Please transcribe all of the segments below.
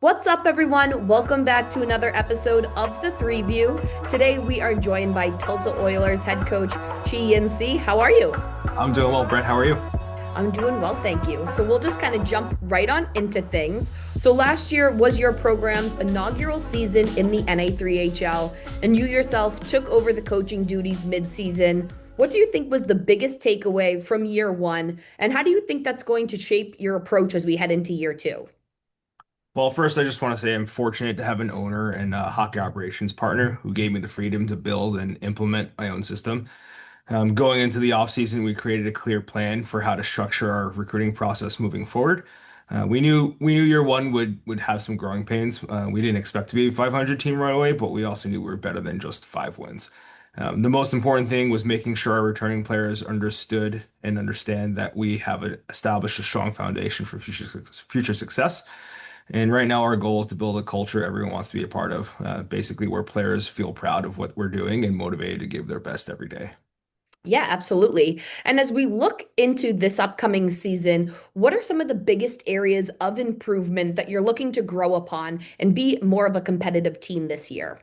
What's up, everyone? Welcome back to another episode of The Three View. Today, we are joined by Tulsa Oilers head coach Chi-Yin Tse. How are you? I'm doing well, Brett. How are you? I'm doing well, thank you. So, we'll just kind of jump right on into things. So, last year was your program's inaugural season in the NA3HL, and you yourself took over the coaching duties mid-season. What do you think was the biggest takeaway from year one, and how do you think that's going to shape your approach as we head into year two? Well, first, I just want to say I'm fortunate to have an owner and a hockey operations partner who gave me the freedom to build and implement my own system. Going into the offseason, we created a clear plan for how to structure our recruiting process moving forward. We knew year one would have some growing pains. We didn't expect to be a 500 team right away, but we also knew we were better than just 5 wins. The most important thing was making sure our returning players understood and understand that we have established a strong foundation for future success. And right now, our goal is to build a culture everyone wants to be a part of, basically where players feel proud of what we're doing and motivated to give their best every day. Yeah, absolutely. And as we look into this upcoming season, what are some of the biggest areas of improvement that you're looking to grow upon and be more of a competitive team this year?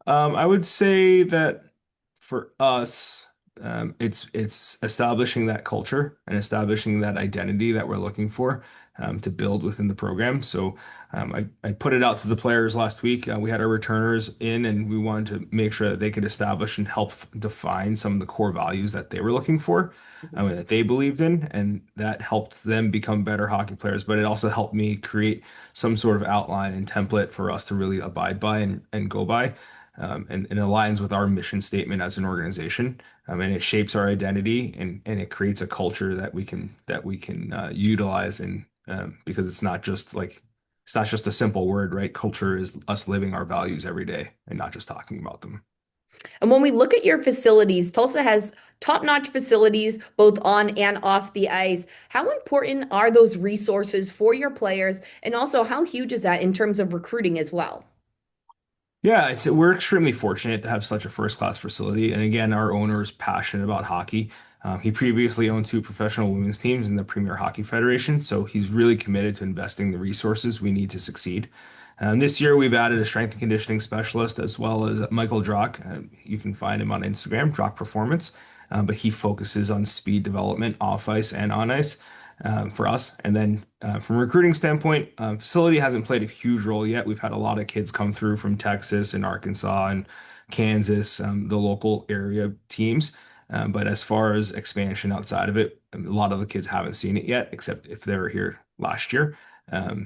I would say that for us, it's establishing that culture and establishing that identity that we're looking for to build within the program. So I put it out to the players last week. We had our returners in, and we wanted to make sure that they could establish and help define some of the core values that they were looking for, that they believed in, and that helped them become better hockey players. But it also helped me create some sort of outline and template for us to really abide by and go by and aligns with our mission statement as an organization. And it shapes our identity and it creates a culture that we can utilize and because it's not just a simple word, right? Culture is us living our values every day and not just talking about them. And when we look at your facilities, Tulsa has top-notch facilities both on and off the ice. How important are those resources for your players? And also, how huge is that in terms of recruiting as well? Yeah, we're extremely fortunate to have such a first-class facility. And again, our owner is passionate about hockey. He previously owned two professional women's teams in the Premier Hockey Federation, so he's really committed to investing the resources we need to succeed. This year, we've added a strength and conditioning specialist as well as Michael Drock. You can find him on Instagram, Drock Performance, but he focuses on speed development off ice and on ice for us. And then from a recruiting standpoint, facility hasn't played a huge role yet. We've had a lot of kids come through from Texas and Arkansas and Kansas, the local area teams. But as far as expansion outside of it, a lot of the kids haven't seen it yet, except if they were here last year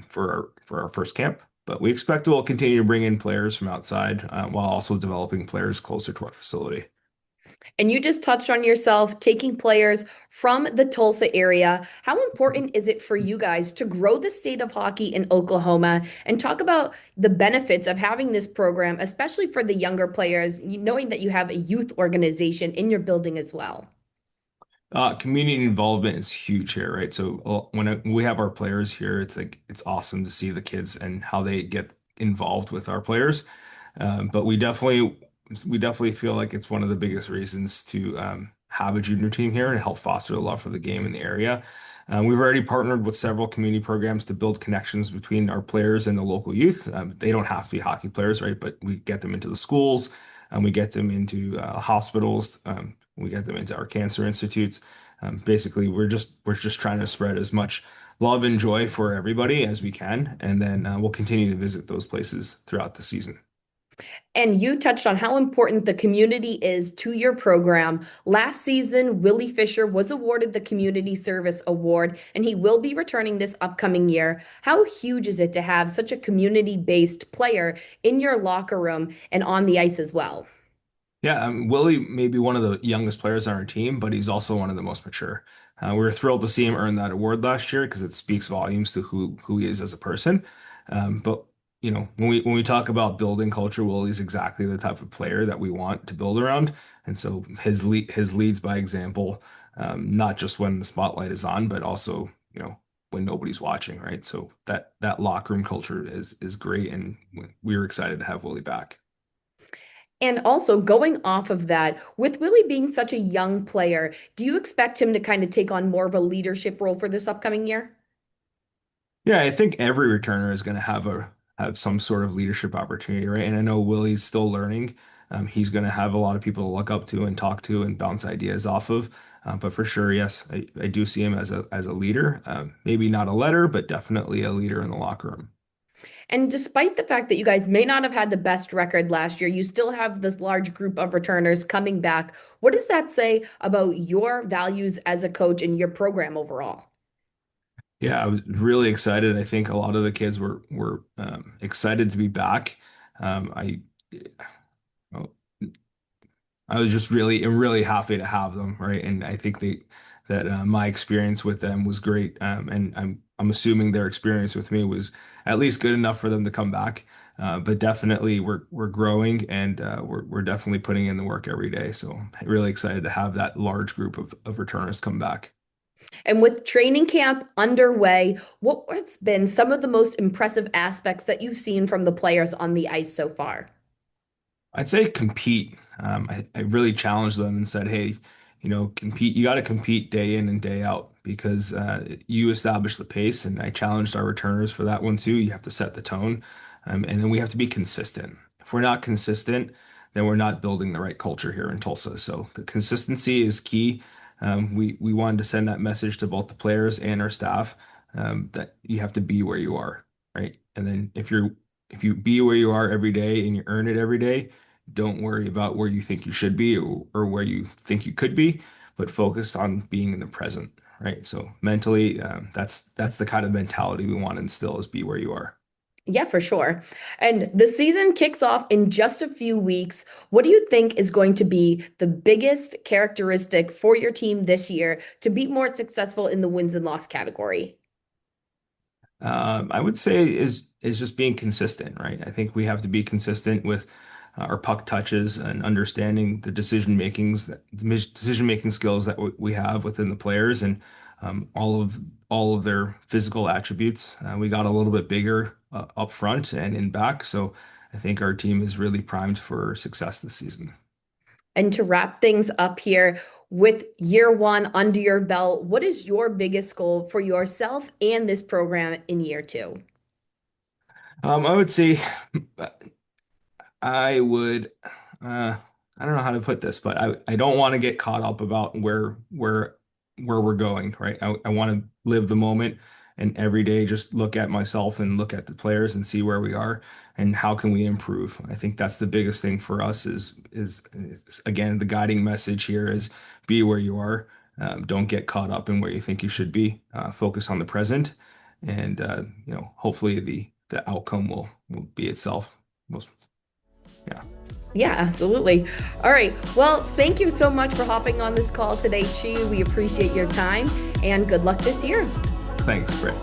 for our first camp. But we expect we'll continue to bring in players from outside while also developing players closer to our facility. And you just touched on yourself taking players from the Tulsa area. How important is it for you guys to grow the state of hockey in Oklahoma and talk about the benefits of having this program, especially for the younger players, knowing that you have a youth organization in your building as well? Community involvement is huge here, right? So when we have our players here, it's like it's awesome to see the kids and how they get involved with our players. But we definitely feel like it's one of the biggest reasons to have a junior team here and help foster the love for the game in the area. We've already partnered with several community programs to build connections between our players and the local youth. They don't have to be hockey players, right? But we get them into the schools, and we get them into hospitals. We get them into our cancer institutes. Basically, we're just trying to spread as much love and joy for everybody as we can, and then we'll continue to visit those places throughout the season. And you touched on how important the community is to your program. Last season, Willie Fisher was awarded the Community Service Award, and he will be returning this upcoming year. How huge is it to have such a community-based player in your locker room and on the ice as well? Yeah, Willie may be one of the youngest players on our team, but he's also one of the most mature. We were thrilled to see him earn that award last year because it speaks volumes to who he is as a person. But when we talk about building culture, Willie's exactly the type of player that we want to build around. And so his leads by example, not just when the spotlight is on, but also when nobody's watching, right? So that locker room culture is great, and we were excited to have Willie back. And also, going off of that, with Willie being such a young player, do you expect him to kind of take on more of a leadership role for this upcoming year? Yeah, I think every returner is going to have some sort of leadership opportunity, right? And I know Willie's still learning. He's going to have a lot of people to look up to and talk to and bounce ideas off of. But for sure, yes, I do see him as a leader. Maybe not a leader, but definitely a leader in the locker room. And despite the fact that you guys may not have had the best record last year, you still have this large group of returners coming back. What does that say about your values as a coach and your program overall? Yeah, I was really excited. I think a lot of the kids were excited to be back. I I was just really happy to have them, right? And I think that my experience with them was great, and I'm assuming their experience with me was at least good enough for them to come back. But definitely we're growing, and we're definitely putting in the work every day. So really excited to have that large group of returners come back. And with training camp underway, what has been some of the most impressive aspects that you've seen from the players on the ice so far? I'd say compete. I really challenged them and said, hey, compete. You got to compete day in and day out because you establish the pace. And I challenged our returners for that one too. You have to set the tone, and then we have to be consistent. If we're not consistent, then we're not building the right culture here in Tulsa. So the consistency is key. We wanted to send that message to both the players and our staff that you have to be where you are, right? And then if you be where you are every day and you earn it every day, don't worry about where you think you should be or where you think you could be, but focus on being in the present, right? So mentally, that's the kind of mentality we want to instill is be where you are. Yeah, for sure. And the season kicks off in just a few weeks. What do you think is going to be the biggest characteristic for your team this year to be more successful in the wins and loss category? I would say is just being consistent, right? I think we have to be consistent with our puck touches and understanding the decision making skills that we have within the players and all of their physical attributes. We got a little bit bigger up front and in back, so I think our team is really primed for success this season. And to wrap things up here, with year one under your belt, what is your biggest goal for yourself and this program in year two? I would say I would, I don't know how to put this, but I don't want to get caught up about where we're going, right? I want to live the moment and every day just look at myself and look at the players and see where we are and how can we improve. I think that's the biggest thing for us is again, the guiding message here is be where you are. Don't get caught up in where you think you should be. Focus on the present, and hopefully the outcome will be itself. Most yeah. Yeah, absolutely. All right. Well, thank you so much for hopping on this call today, Chi. We appreciate your time and good luck this year. Thanks, Britt.